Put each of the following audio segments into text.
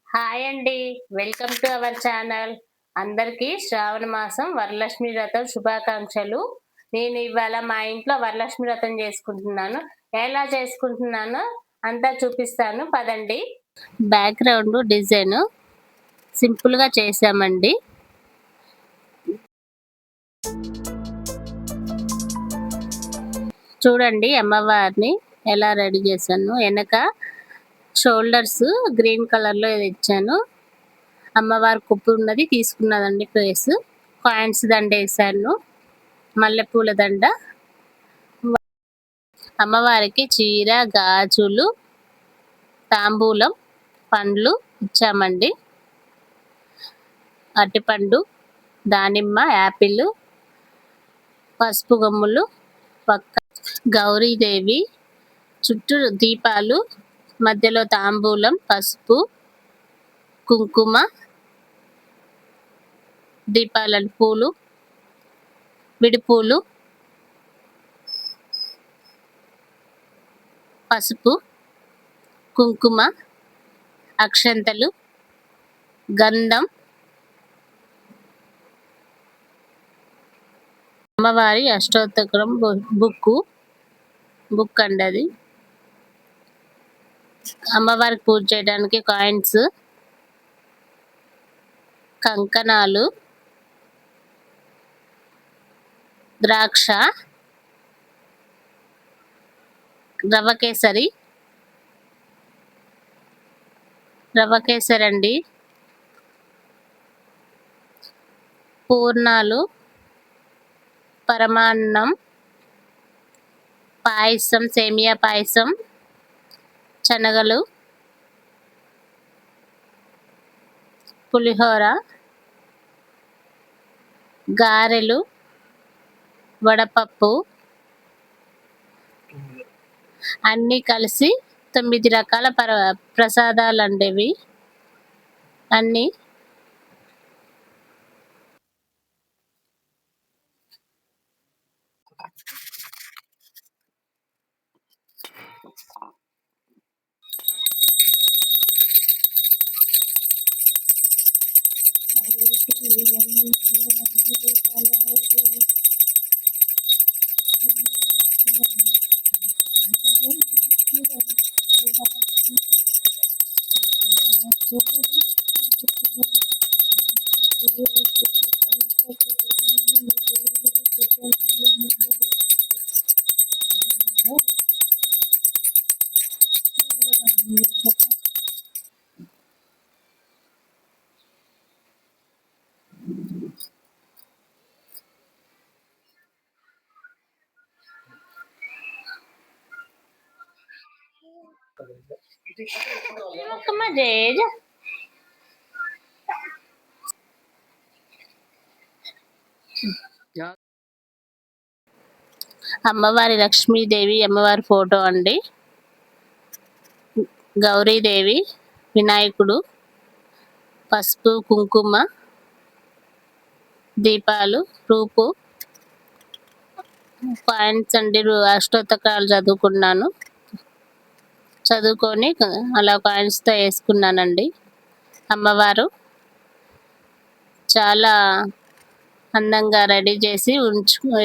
Hi అండి. Welcome to our channel. అందరికీ శ్రావణ మాసం వరలక్ష్మి వ్రతం శుభాకాంక్షలు. నేను ఇవాళ మా ఇంట్లో వరలక్ష్మి వ్రతం చేసుకుంటున్నాను. ఎలా చేసుకుంటున్నానో అంతా చూపిస్తాను పదండి. బ్యాక్‌గ్రౌండ్ డిజైన్ సింపుల్‌గా చేశామండి. చూడండి అమ్మవారిని ఎలా రెడీ చేశాను. వెనక షోల్డర్స్ గ్రీన్ కలర్‌లో ఇచ్చాను. అమ్మవారి కొప్పు ఉన్నది తీసుకున్నదండి ఫేస్. కాయిన్స్ దండేసాను. మల్లెపూల దండ. అమ్మవారికి చీర, గాజులు, తాంబూలం, పండ్లు ఇచ్చామండి. అరటిపండు, దానిమ్మ, యాపిల్, పసుపు గమ్ములు, పక్క గౌరీదేవి చుట్టూ దీపాలు, మధ్యలో తాంబూలం, పసుపు, కుంకుమ, దీపాలను పూలు, విడిపూలు, పసుపు, కుంకుమ, అక్షంతలు, గంధం, అమ్మవారి అష్టోత్తరం బుక్ అండి అది. అమ్మవారికి పూజ చేయడానికి కాయిన్స్, కంకణాలు, ద్రాక్ష, రవ్వ కేసరి అండి, పూర్ణాలు, పరమాన్నం, పాయసం, సేమియా పాయసం, శనగలు, పులిహోర, గారెలు, వడపప్పు అన్నీ కలిసి 9 రకాల ప్రసాదాలండి ఇవి అన్నీ. అమ్మవారి లక్ష్మీదేవి అమ్మవారి ఫోటో అండి. గౌరీదేవి, వినాయకుడు, పసుపు, కుంకుమ, దీపాలు, రూపు, కాయిన్స్ అండి. అష్టోత్తరాలు చదువుకొని అలా కాయిన్స్‌తో వేసుకున్నానండి. అమ్మవారు చాలా అందంగా రెడీ చేసి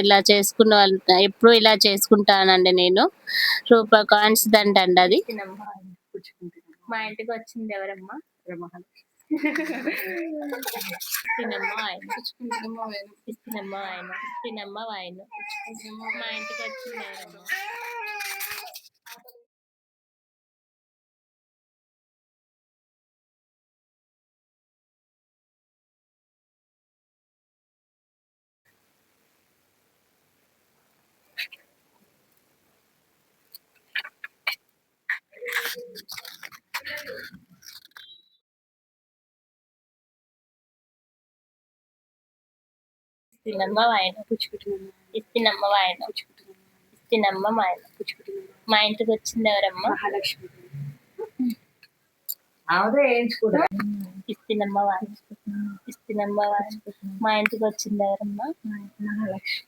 ఇలా చేసుకున్న వాళ్ళు ఎప్పుడు ఇలా చేసుకుంటానండి నేను. కాయిన్స్ దండ అండి అది. మా ఇంటికి వచ్చింది ఎవరమ్మా? ఇస్తినమ్మ వాయన మా ఇంటికి వచ్చింది ఎవరమ్మా? మా ఇంటికి వచ్చింది ఎవరమ్మా? మహాలక్ష్మి. ఇస్తినమ్మ వాయన. మా ఇంటికి వచ్చింది ఎవరమ్మా? మహాలక్ష్మి.